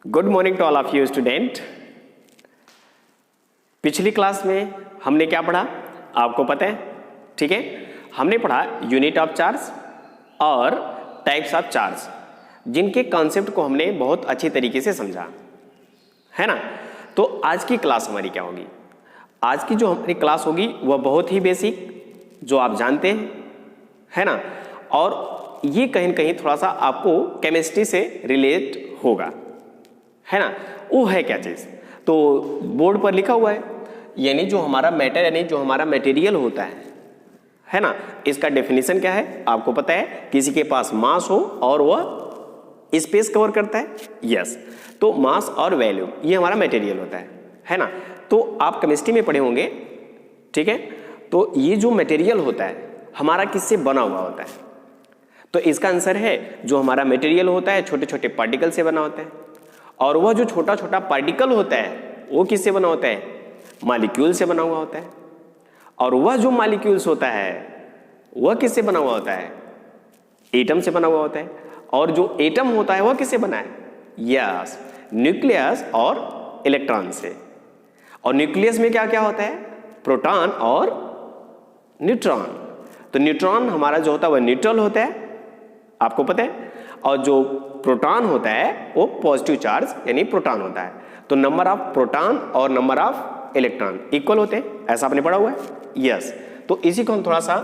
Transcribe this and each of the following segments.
Good morning to all of you student. पिछली class में हमने क्या पढ़ा आपको पता है, ठीक है। हमने पढ़ा यूनिट ऑफ चार्ज और टाइप्स ऑफ चार्ज, जिनके कॉन्सेप्ट को हमने बहुत अच्छी तरीके से समझा, है ना। तो आज की क्लास हमारी क्या होगी? आज की जो हमारी क्लास होगी वह बहुत ही बेसिक, जो आप जानते हैं, है ना। और ये कहीं न कहीं थोड़ा सा आपको केमिस्ट्री से रिलेट होगा, है ना। वो है क्या चीज़? तो बोर्ड पर लिखा हुआ है, यानी जो हमारा मैटर यानी जो हमारा मटेरियल होता है ना, इसका डेफिनेशन क्या है आपको पता है। किसी के पास मास हो और वह स्पेस कवर करता है, यस। तो मास और वॉल्यूम ये हमारा मटेरियल होता है ना। तो आप केमिस्ट्री में पढ़े होंगे, ठीक है। तो ये जो मटेरियल होता है हमारा किससे बना हुआ होता है? तो इसका आंसर है जो हमारा मटेरियल होता है छोटे छोटे पार्टिकल से बना होता है, और वह जो छोटा छोटा पार्टिकल होता है वो किससे बना होता है? मॉलिक्यूल से बना हुआ होता है। और वह जो मॉलिक्यूल्स होता है वह किससे बना हुआ होता है? एटम से बना हुआ होता है। और जो एटम होता है वह किससे बना है? यस, न्यूक्लियस और इलेक्ट्रॉन से। और न्यूक्लियस में क्या क्या होता है? प्रोटॉन और न्यूट्रॉन। तो न्यूट्रॉन हमारा जो होता है वह न्यूट्रल होता है, आपको पता है। और जो प्रोटॉन होता है वो पॉजिटिव चार्ज यानी प्रोटॉन होता है। तो नंबर ऑफ प्रोटॉन और नंबर ऑफ इलेक्ट्रॉन इक्वल होते हैं, ऐसा आपने पढ़ा हुआ है, यस। तो इसी को हम थोड़ा सा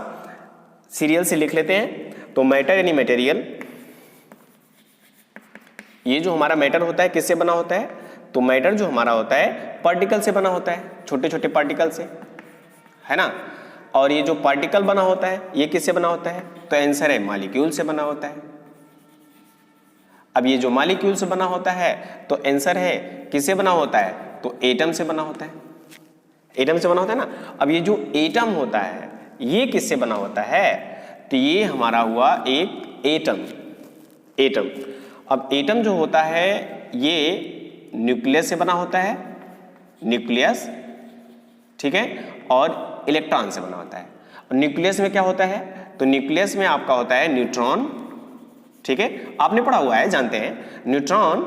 सीरियल से लिख लेते हैं। तो मैटर यानी मटेरियल, ये जो हमारा मैटर होता है किससे बना होता है? तो मैटर जो हमारा होता है पार्टिकल से बना होता है, छोटे छोटे पार्टिकल से, है ना। और ये जो पार्टिकल बना होता है ये किससे बना होता है? तो आंसर है मॉलिक्यूल से बना होता है। अब ये जो मॉलिक्यूल से बना होता है तो आंसर है किससे बना होता है? तो एटम से बना होता है, एटम से बना होता है ना। अब ये जो एटम होता है ये किससे बना होता है? तो ये हमारा हुआ एक एटम। एटम, अब एटम जो होता है ये न्यूक्लियस से बना होता है, न्यूक्लियस, ठीक है, और इलेक्ट्रॉन से बना होता है। और न्यूक्लियस में क्या होता है? तो न्यूक्लियस में आपका होता है न्यूट्रॉन, ठीक है, आपने पढ़ा हुआ है, जानते हैं। न्यूट्रॉन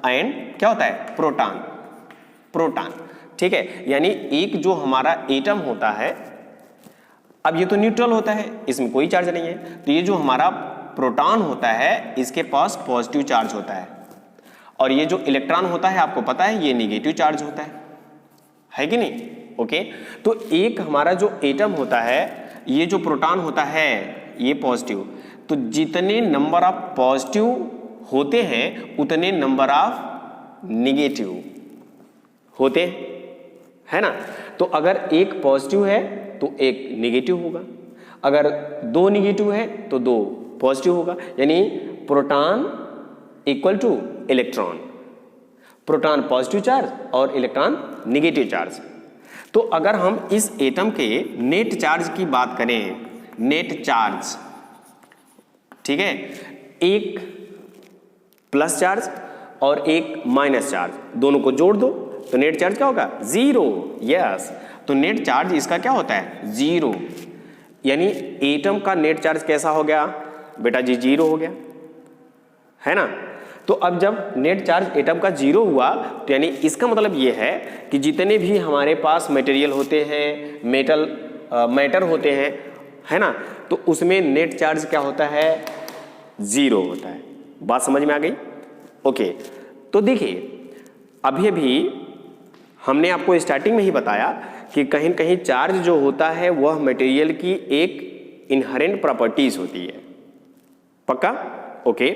एंड क्या होता है? प्रोटॉन, प्रोटॉन, ठीक है। यानी एक जो हमारा एटम होता है, अब ये तो न्यूट्रल होता है, इसमें कोई चार्ज नहीं है। तो ये जो हमारा प्रोटॉन होता है इसके पास पॉजिटिव चार्ज होता है, और ये जो इलेक्ट्रॉन होता है आपको पता है ये निगेटिव चार्ज होता है कि नहीं? ओके। तो एक हमारा जो एटम होता है, ये जो प्रोटॉन होता है ये पॉजिटिव, तो जितने नंबर ऑफ पॉजिटिव होते हैं उतने नंबर ऑफ निगेटिव होते हैं, है ना। तो अगर एक पॉजिटिव है तो एक निगेटिव होगा, अगर दो निगेटिव है तो दो पॉजिटिव होगा। यानी proton equal two electron, proton positive charge और इलेक्ट्रॉन निगेटिव चार्ज। तो अगर हम इस एटम के नेट चार्ज की बात करें, नेट चार्ज, ठीक है, एक प्लस चार्ज और एक माइनस चार्ज, दोनों को जोड़ दो तो नेट चार्ज क्या होगा? Zero, yes. तो नेट चार्ज इसका क्या होता है? जीरो। यानी एटम का नेट चार्ज कैसा हो गया बेटा जी? जीरो हो गया, है ना। तो अब जब नेट चार्ज एटम का जीरो हुआ तो यानी इसका मतलब ये है कि जितने भी हमारे पास मटेरियल होते हैं, मैटर होते हैं, है ना, तो उसमें नेट चार्ज क्या होता है? जीरो होता है। बात समझ में आ गई? ओके। तो देखिए अभी भी हमने आपको स्टार्टिंग में ही बताया कि कहीं कहीं चार्ज जो होता है वह मटेरियल की एक इनहेरेंट प्रॉपर्टीज होती है, पक्का? ओके।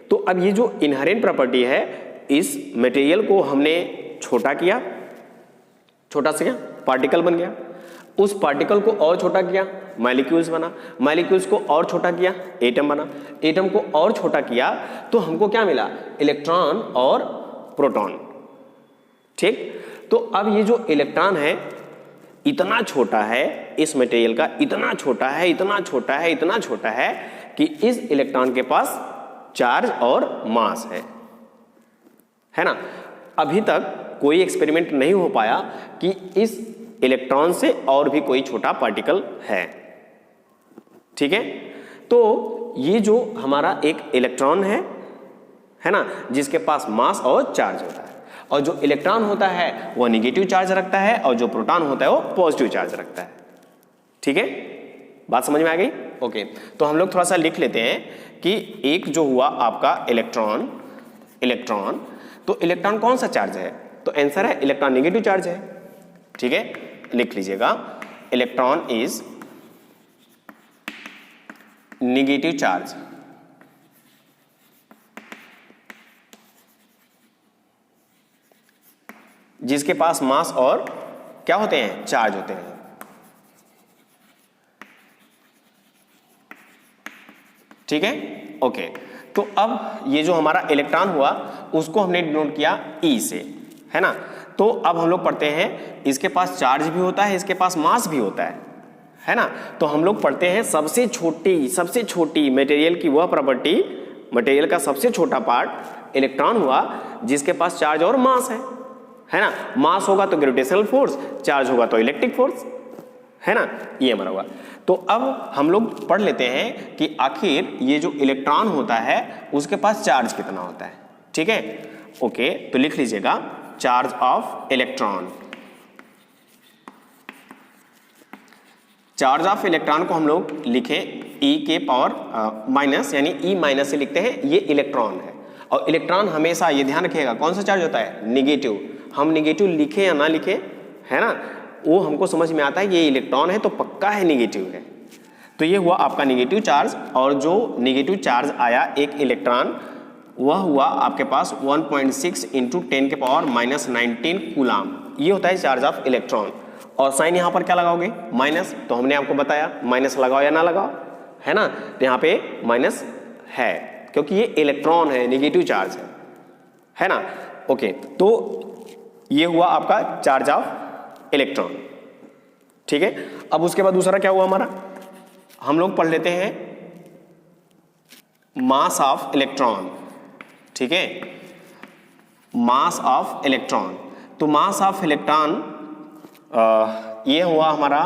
तो अब ये जो इनहेरेंट प्रॉपर्टी है, इस मटेरियल को हमने छोटा किया, छोटा सा क्या पार्टिकल बन गया, उस पार्टिकल को और छोटा किया, मॉलिक्यूल्स बना, मॉलिक्यूल्स को और छोटा किया, एटम बना, एटम को और छोटा किया तो हमको क्या मिला? इलेक्ट्रॉन और प्रोटॉन, ठीक। तो अब ये जो इलेक्ट्रॉन है इतना छोटा है, इस मटेरियल का इतना छोटा है, इतना छोटा है, इतना छोटा है कि इस इलेक्ट्रॉन के पास चार्ज और मास है ना। अभी तक कोई एक्सपेरिमेंट नहीं हो पाया कि इस इलेक्ट्रॉन से और भी कोई छोटा पार्टिकल है, ठीक है। तो ये जो हमारा एक इलेक्ट्रॉन है ना, जिसके पास मास और चार्ज होता है। और जो इलेक्ट्रॉन होता है वो निगेटिव चार्ज रखता है और जो प्रोटॉन होता है वो पॉजिटिव चार्ज रखता है। ठीक है, बात समझ में आ गई? ओके, तो हम लोग थोड़ा सा लिख लेते हैं कि एक जो हुआ आपका इलेक्ट्रॉन, तो इलेक्ट्रॉन कौन सा चार्ज है? तो आंसर है इलेक्ट्रॉन नेगेटिव चार्ज है। ठीक है, लिख लीजिएगा, इलेक्ट्रॉन इज नेगेटिव चार्ज। जिसके पास मास और क्या होते हैं? चार्ज होते हैं। ठीक है, ओके। तो अब ये जो हमारा इलेक्ट्रॉन हुआ उसको हमने डिनोट किया ई से, है ना। तो अब हम लोग पढ़ते हैं इसके पास चार्ज भी होता है, इसके पास मास भी होता है ना। तो हम लोग पढ़ते हैं सबसे छोटी मटेरियल की वह प्रॉपर्टी, मटेरियल का सबसे छोटा पार्ट इलेक्ट्रॉन हुआ जिसके पास चार्ज और मास है ना। मास होगा तो ग्रेविटेशनल फोर्स, चार्ज होगा तो इलेक्ट्रिक फोर्स, है ना, ये हमारा हुआ। तो अब हम लोग पढ़ लेते हैं कि आखिर ये जो इलेक्ट्रॉन होता है उसके पास चार्ज कितना होता है। ठीक है, ओके, तो लिख लीजिएगा charge of electron. Charge of electron को हम लोग लिखे ई के पावर माइनस, यानी ई माइनस से लिखते हैं, ये इलेक्ट्रॉन है। और इलेक्ट्रॉन हमेशा ये ध्यान रखिएगा कौन सा चार्ज होता है? निगेटिव। हम निगेटिव लिखे या ना लिखे, है ना, वो हमको समझ में आता है ये इलेक्ट्रॉन है तो पक्का है निगेटिव है। तो ये हुआ आपका निगेटिव चार्ज। और जो निगेटिव चार्ज आया एक इलेक्ट्रॉन, वह हुआ आपके पास 1.6 इंटू 10 के पावर माइनस 19 कूलाम। ये होता है चार्ज ऑफ इलेक्ट्रॉन। और साइन यहाँ पर क्या लगाओगे? माइनस। तो हमने आपको बताया माइनस लगाओ या ना लगाओ, है ना। तो यहाँ पे माइनस है क्योंकि ये इलेक्ट्रॉन है, निगेटिव चार्ज है ना। ओके, तो ये हुआ आपका चार्ज ऑफ इलेक्ट्रॉन। ठीक है, अब उसके बाद दूसरा क्या हुआ हमारा? हम लोग पढ़ लेते हैं मास ऑफ इलेक्ट्रॉन। ठीक है, मास ऑफ इलेक्ट्रॉन। तो मास ऑफ इलेक्ट्रॉन ये हुआ हमारा,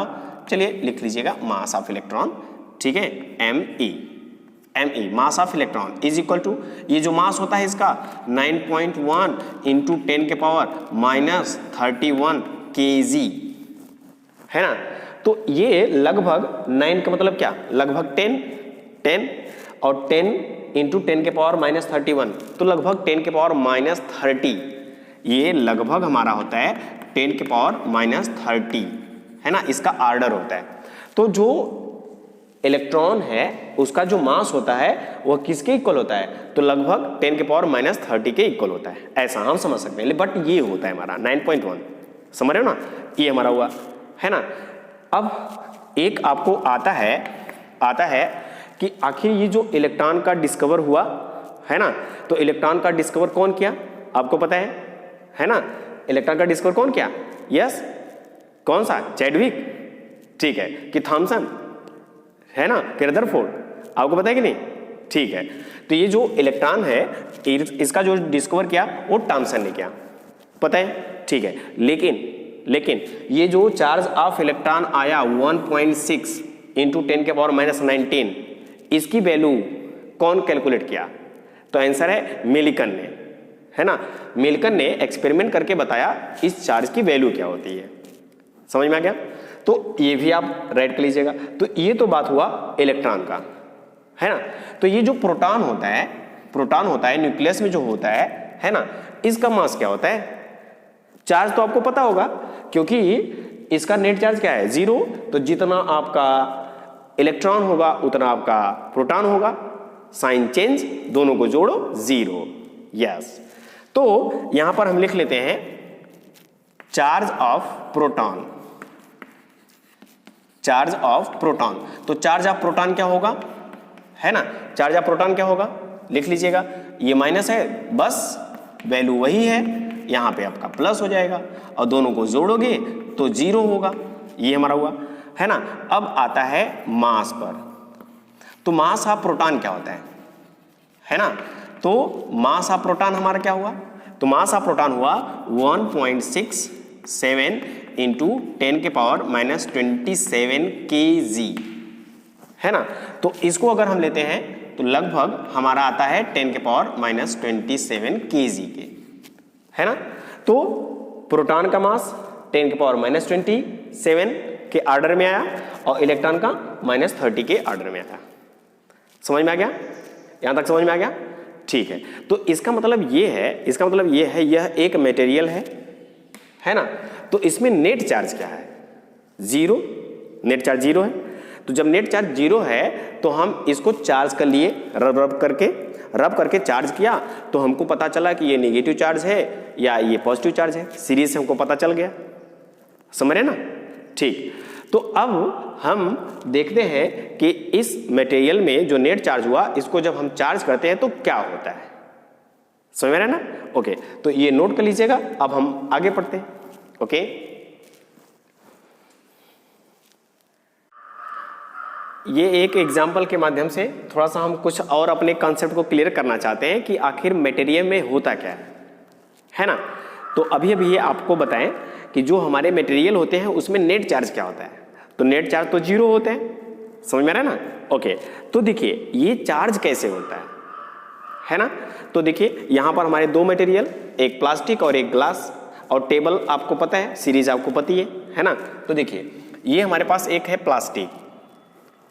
चलिए लिख लीजिएगा मास ऑफ इलेक्ट्रॉन। ठीक है, M E mass of electron is equal to, ये जो मास होता है इसका 9.1 इंटू 10 के पावर माइनस 31 kg, है ना। तो ये लगभग 9 का मतलब क्या? लगभग 10 और 10 इंटू 10 के पावर माइनस 31, तो लगभग 10 के पावर माइनस 30। ये लगभग हमारा होता है 10 के पावर माइनस 30, है ना, इसका आर्डर होता है। तो जो इलेक्ट्रॉन है उसका जो मास होता है वह किसके इक्वल होता है? तो लगभग 10 के पावर माइनस 30 के इक्वल होता है, ऐसा हम समझ सकते हैं। बट ये होता है हमारा 9.1, समझ रहे हो ना, ये हमारा हुआ, है ना। अब एक आपको आता है कि आखिर ये जो इलेक्ट्रॉन का डिस्कवर हुआ, है ना, तो इलेक्ट्रॉन का डिस्कवर कौन किया? आपको पता है ना। इलेक्ट्रॉन का डिस्कवर कौन किया? यस, कौन सा? चैडविक, ठीक है, कि थॉमसन, है ना, कि रदरफोर्ड, आपको पता है कि नहीं? ठीक है, तो ये जो इलेक्ट्रॉन है इसका जो डिस्कवर किया वो थॉमसन ने किया, पता है, ठीक है। लेकिन ये जो चार्ज ऑफ इलेक्ट्रॉन आया 1.6 इंटू 10 के पावर माइनस 19, इसकी वैल्यू कौन कैलकुलेट किया? तो आंसर है मिल्कन ने, है ना। मिल्कन ने एक्सपेरिमेंट करके बताया इस चार्ज की वैल्यू क्या होती है। समझ में आ गया? तो ये भी आप राइट कर लीजिएगा। तो ये तो बात हुआ इलेक्ट्रॉन का, है ना। तो ये जो प्रोटॉन होता है न्यूक्लियस में जो होता है ना, इसका मास क्या होता है? चार्ज तो आपको पता होगा क्योंकि इसका नेट चार्ज क्या है? 0। तो जितना आपका इलेक्ट्रॉन होगा उतना आपका प्रोटॉन होगा, साइन चेंज, दोनों को जोड़ो 0, यस। तो यहां पर हम लिख लेते हैं charge of proton. Charge of proton, तो चार्ज ऑफ प्रोटॉन क्या होगा, है ना, चार्ज ऑफ प्रोटॉन क्या होगा? लिख लीजिएगा, ये माइनस है, बस वैल्यू वही है, यहां पे आपका प्लस हो जाएगा और दोनों को जोड़ोगे तो 0 होगा, ये हमारा हुआ, है ना। अब आता है मास पर। तो मास ऑफ प्रोटॉन क्या होता है ना। तो मास ऑफ प्रोटॉन हमारा क्या हुआ? तो मास ऑफ प्रोटॉन हुआ 1.67 इंटू 10 के पावर माइनस 27 kg, है ना। तो इसको अगर हम लेते हैं तो लगभग हमारा आता है 10⁻⁻27 kg के, है ना। तो प्रोटॉन का मास 10⁻⁻27 के ऑर्डर में आया और इलेक्ट्रॉन का -30 के ऑर्डर में आया। समझ में आ गया? यहां तक समझ में आ गया? ठीक है। तो इसका मतलब ये है, यह एक मटेरियल है ना। तो इसमें नेट चार्ज क्या है? 0। नेट चार्ज 0 है। तो जब नेट चार्ज 0 है तो हम इसको चार्ज कर लिए, रब करके चार्ज किया, तो हमको पता चला कि ये नेगेटिव चार्ज है या ये पॉजिटिव चार्ज है। सीरीज से हमको पता चल गया। समझ रहे ना? ठीक। तो अब हम देखते हैं कि इस मटेरियल में जो नेट चार्ज हुआ, इसको जब हम चार्ज करते हैं तो क्या होता है। समझ में रहे ना? ओके, तो ये नोट कर लीजिएगा। अब हम आगे पढ़ते हैं। ओके, ये एक एग्जाम्पल के माध्यम से थोड़ा सा हम कुछ और अपने कॉन्सेप्ट को क्लियर करना चाहते हैं कि आखिर मटेरियल में होता क्या है ना। तो अभी ये आपको बताएं कि जो हमारे मटेरियल होते हैं उसमें नेट चार्ज क्या होता है। तो नेट चार्ज तो 0 होते हैं। समझ में आ रहा है ना? ओके, तो देखिए ये चार्ज कैसे होता है ना। तो देखिए यहां पर हमारे 2 मटेरियल, एक प्लास्टिक और एक ग्लास, और टेबल आपको पता है, सीरीज आपको पता है ना। तो देखिए ये हमारे पास एक है प्लास्टिक,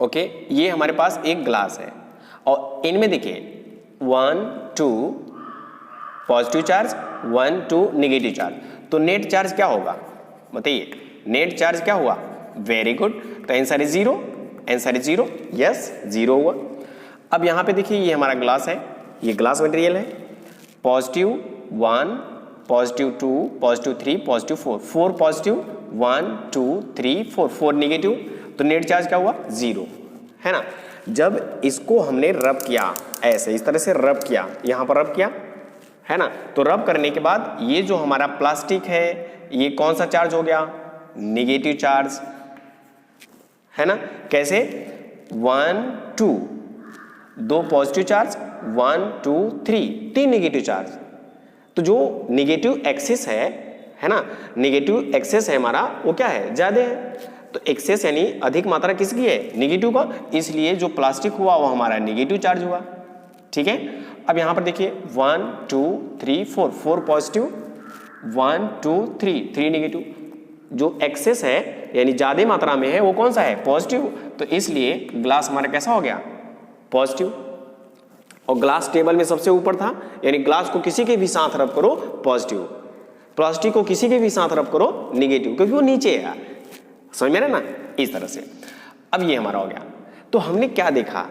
ओके, ये हमारे पास एक ग्लास है, और इनमें देखिए 1 2 पॉजिटिव चार्ज, 1 2 नेगेटिव चार्ज। तो नेट चार्ज क्या होगा बताइए? नेट चार्ज क्या हुआ? Very good. तो answer is 0। Answer is 0। Yes, 0 हुआ। अब यहां पे देखिए ये हमारा ग्लास है, ये ग्लास मटेरियल है। Positive 1, positive 2, positive 3, positive 4, 4 positive, 1 2 3 4, 4 negative. तो नेट चार्ज क्या हुआ? 0, है ना। जब इसको हमने रब किया, ऐसे इस तरह से रब किया, यहां पर रब किया, है ना। तो रब करने के बाद ये जो हमारा प्लास्टिक है, ये कौन सा चार्ज हो गया? नेगेटिव चार्ज, है ना। कैसे? 1 2, 2 पॉजिटिव चार्ज, 1 2 3, 3 नेगेटिव चार्ज। तो जो नेगेटिव एक्सिस है ना, नेगेटिव एक्सिस है हमारा, वो क्या है? ज्यादा है। तो एक्सेस यानी अधिक मात्रा किसकी है? नेगेटिव का। इसलिए जो प्लास्टिक हुआ वो हमारा नेगेटिव चार्ज हुआ। ठीक है। अब यहां पर देखिए 1 2 3 4, 4 पॉजिटिव, 1 2 3, 3 नेगेटिव। जो एक्सेस है यानी ज्यादा मात्रा में है वो कौन सा है? पॉजिटिव। तो इसलिए ग्लास हमारा कैसा हो गया? पॉजिटिव। और ग्लास टेबल में सबसे ऊपर था, यानी ग्लास को किसी के भी साथ रब करो पॉजिटिव, प्लास्टिक को किसी के भी साथ रब करो नेगेटिव, क्योंकि वो नीचे है। समझ में ना? इस तरह से। अब ये हमारा हो गया। तो हमने क्या देखा?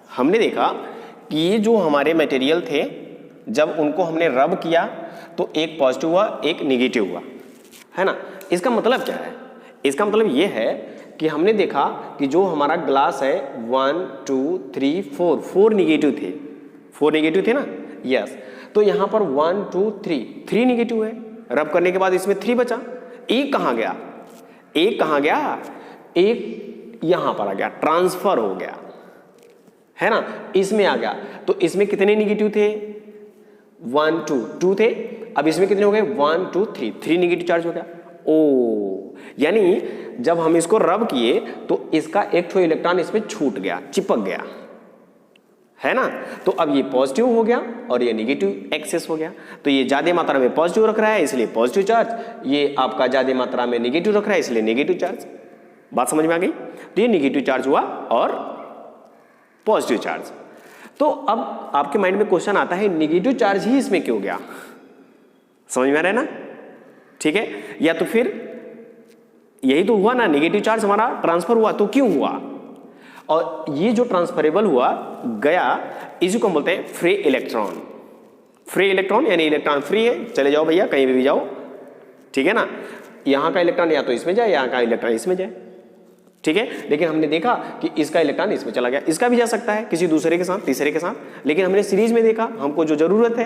हमने देखा कि ये जो हमारे मटेरियल थे, जब उनको हमने रब किया तो एक पॉजिटिव हुआ, एक नेगेटिव हुआ, है ना। इसका मतलब क्या है? इसका मतलब ये है कि हमने देखा कि जो हमारा ग्लास है 1 2 3 4, 4 नेगेटिव थे। 4 नेगेटिव थे ना? यस। तो यहां पर 1 2 3, 3 नेगेटिव है। रब करने के बाद इसमें 3 बचा। एक कहां गया? एक कहां गया? एक यहां पर आ गया, ट्रांसफर हो गया, है ना, इसमें आ गया। तो इसमें कितने नेगेटिव थे? 1 2 2 थे। अब इसमें कितने हो गए? 1 2 3, 3 नेगेटिव चार्ज हो गया। ओ, यानी जब हम इसको रब किए तो इसका एक ठो इलेक्ट्रॉन इसमें छूट गया, चिपक गया, है ना। तो अब ये पॉजिटिव हो गया और ये नेगेटिव एक्सेस हो गया। तो ये ज्यादा मात्रा में पॉजिटिव रख रहा है इसलिए पॉजिटिव चार्ज, ये आपका ज्यादा मात्रा में नेगेटिव रख रहा है इसलिए नेगेटिव चार्ज। बात समझ में आ गई? तो ये नेगेटिव चार्ज हुआ और पॉजिटिव चार्ज। तो अब आपके माइंड में क्वेश्चन आता है, नेगेटिव चार्ज ही इसमें क्यों गया? समझ में आ रहा है ना? ठीक है। या तो फिर यही तो हुआ ना, नेगेटिव चार्ज हमारा ट्रांसफर हुआ, तो क्यों हुआ? और ये जो ट्रांसफरेबल हुआ गया, इसी को बोलते हैं फ्री इलेक्ट्रॉन। फ्री इलेक्ट्रॉन यानी इलेक्ट्रॉन फ्री है, चले जाओ भैया कहीं भी जाओ, ठीक है ना। यहां का इलेक्ट्रॉन या तो इसमें जाए, यहां का इलेक्ट्रॉन इसमें जाए, ठीक है। लेकिन हमने देखा कि इसका इलेक्ट्रॉन इसमें चला गया, इसका भी जा सकता है किसी दूसरे के साथ, तीसरे के साथ, लेकिन हमने सीरीज में देखा, हमको जो जरूरत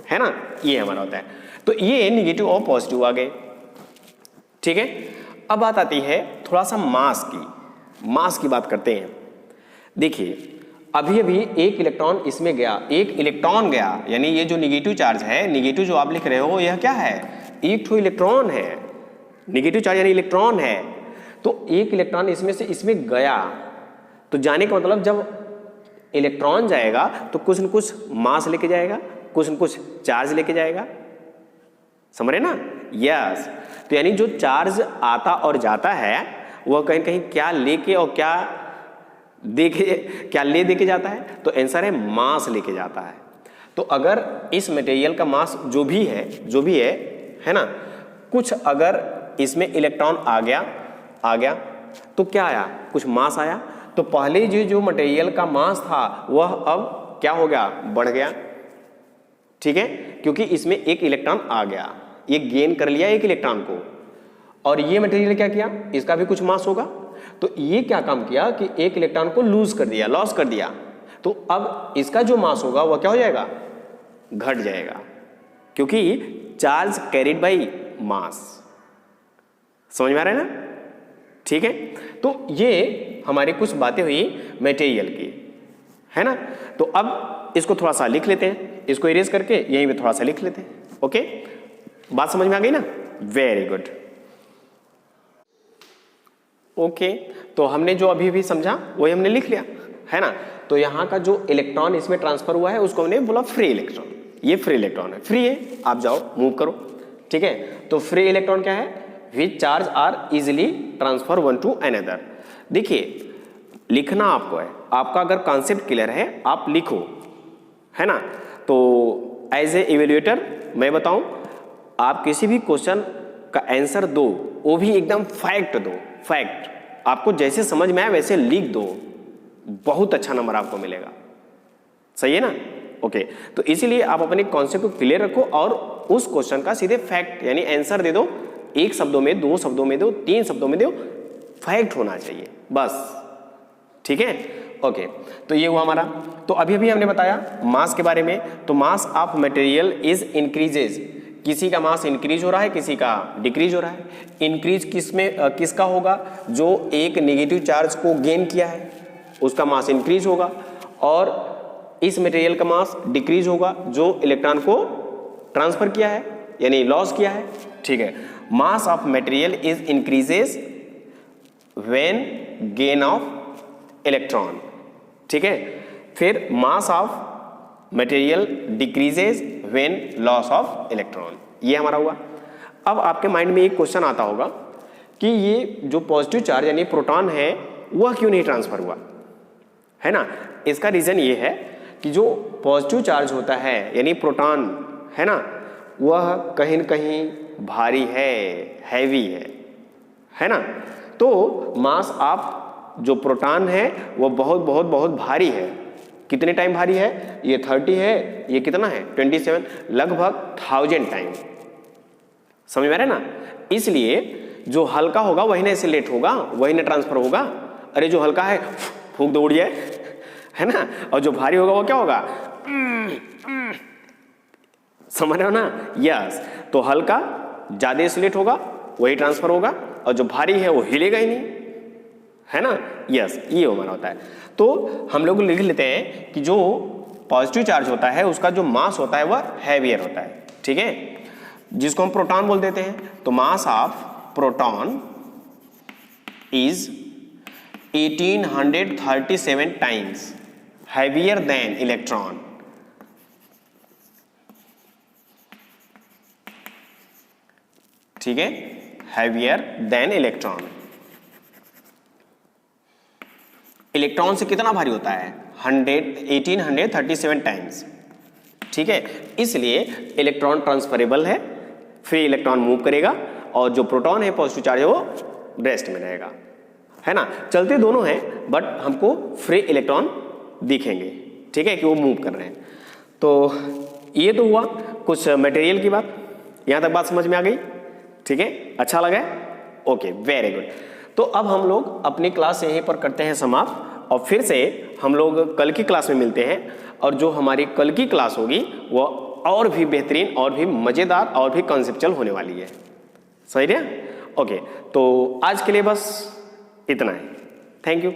है ना, ये हमारा होता है। तो ये नेगेटिव और पॉजिटिव आ गए, ठीक है। अब बात आती है थोड़ा सा मास की, मास की बात करते हैं। देखिए अभी अभी एक इलेक्ट्रॉन इसमें गया, एक इलेक्ट्रॉन गया, यानी ये जो नेगेटिव चार्ज है, नेगेटिव जो आप लिख रहे हो यह क्या है? एक ठो इलेक्ट्रॉन है। नेगेटिव चार्ज यानी इलेक्ट्रॉन है। तो एक इलेक्ट्रॉन इसमें से इसमें गया, तो जाने का मतलब जब इलेक्ट्रॉन जाएगा तो कुछ न कुछ मास लेके जाएगा, कुछ न कुछ चार्ज लेके जाएगा, समझ रहे ना? यस। तो यानी जो चार्ज आता और जाता है वह कहीं कहीं क्या लेके और क्या ले देके जाता है? तो आंसर है मास लेके जाता है। तो अगर इस मटेरियल का मास जो भी है ना, कुछ अगर इसमें इलेक्ट्रॉन आ गया तो क्या आया? कुछ मास आया। तो पहले जो मटेरियल का मास था वह अब क्या हो गया? बढ़ गया, ठीक है, क्योंकि इसमें एक इलेक्ट्रॉन आ गया, ये गेन कर लिया एक इलेक्ट्रॉन को। और ये मटेरियल क्या किया? इसका भी कुछ मास होगा, तो ये क्या काम किया कि एक इलेक्ट्रॉन को लॉस कर दिया। तो अब इसका जो मास होगा वह क्या हो जाएगा? घट जाएगा, क्योंकि चार्ज कैरिड बाई मास। समझ में आ रहा है ना? ठीक है, तो ये हमारी कुछ बातें हुई मटेरियल की, है ना? तो अब इसको थोड़ा सा लिख लेते हैं, इसको इरेज करके यहीं पे थोड़ा सा लिख लेते हैं। ओके, बात समझ में आ गई ना? Very good. ओके, तो हमने जो अभी भी समझा वही हमने लिख लिया, है ना? तो यहाँ का जो इलेक्ट्रॉन इसमें ट्रांसफर हुआ है उसको हमने बोला फ्री इलेक्ट्रॉन। ये फ्री इलेक्ट्रॉन है, फ्री है, आप जाओ मूव करो, ठीक है? तो फ्री इलेक्ट्रॉन क्या है? Which charge are easily transfer one to another. देखिए, लिखना आपको है, आपका अगर कॉन्सेप्ट क्लियर है आप लिखो, है ना? तो एज ए इवेल्युएटर मैं बताऊं, आप किसी भी क्वेश्चन का आंसर दो, वो भी एकदम फैक्ट दो, फैक्ट आपको जैसे समझ में आए वैसे लिख दो, बहुत अच्छा नंबर आपको मिलेगा। सही है ना? ओके, तो इसीलिए आप अपने कॉन्सेप्ट को क्लियर रखो और उस क्वेश्चन का सीधे फैक्ट यानी आंसर दे दो। एक शब्दों में, दो शब्दों में दो, तीन शब्दों में दो, फैक्ट होना चाहिए बस, ठीक है? ओके, तो ये हुआ हमारा। तो अभी हमने बताया मास के बारे में। तो mass of material is increases, किसी का मास इंक्रीज हो रहा है, किसी का डिक्रीज हो रहा है। इंक्रीज किसका होगा? जो एक नेगेटिव चार्ज को गेन किया है उसका मास इंक्रीज होगा, और इस मटेरियल का मास डिक्रीज होगा जो इलेक्ट्रॉन को ट्रांसफर किया है यानी लॉस किया है, ठीक है? Mass of material is increases when gain of electron, ठीक है? फिर mass of material decreases when loss of electron. ये हमारा हुआ। अब आपके माइंड में एक क्वेश्चन आता होगा कि ये जो पॉजिटिव चार्ज यानी प्रोटॉन है वह क्यों नहीं ट्रांसफर हुआ, है ना? इसका रीजन ये है कि जो पॉजिटिव चार्ज होता है यानी प्रोटॉन, है ना, वह कहीं न कहीं भारी है, हैवी है ना? तो मास ऑफ जो प्रोटॉन है वो बहुत बहुत बहुत भारी है। कितने टाइम भारी है? ये 30 है, ये कितना है? 27, लगभग 1000 टाइम। समझ में आ रहा है ना? इसलिए जो हल्का होगा वही ना एसिलेट होगा, वही ना ट्रांसफर होगा। अरे जो हल्का है फूंक दौड़ जाए, है ना? और जो भारी होगा वो क्या होगा? समझ रहे हो ना? यस। तो हल्का ज्यादा एसिलेट होगा, वही ट्रांसफर होगा, और जो भारी है वो हिलेगा ही नहीं, है ना? यस, ये हमारा होता है। तो हम लोग लिख लेते हैं कि जो पॉजिटिव चार्ज होता है उसका जो मास होता है वह हैवियर होता है, ठीक है? जिसको हम प्रोटॉन बोल देते हैं। तो mass of proton is 1837 times heavier than electron. ठीक है? Heavier than electron. इलेक्ट्रॉन से कितना भारी होता है? 1837 टाइम्स, ठीक है? इसलिए इलेक्ट्रॉन ट्रांसफरेबल है, फ्री इलेक्ट्रॉन मूव करेगा, और जो प्रोटॉन है पॉजिटिव चार्ज है वो रेस्ट में रहेगा, है ना? चलते दोनों हैं बट हमको फ्री इलेक्ट्रॉन दिखेंगे, ठीक है, कि वो मूव कर रहे हैं। तो ये तो हुआ कुछ मटेरियल की बात। यहां तक बात समझ में आ गई? ठीक है, अच्छा लगा? Okay, very good. तो अब हम लोग अपनी क्लास यहीं पर करते हैं समाप्त, और फिर से हम लोग कल की क्लास में मिलते हैं। और जो हमारी कल की क्लास होगी वो और भी बेहतरीन, और भी मज़ेदार, और भी कॉन्सेप्चुअल होने वाली है। सही है? ओके, तो आज के लिए बस इतना है। Thank you.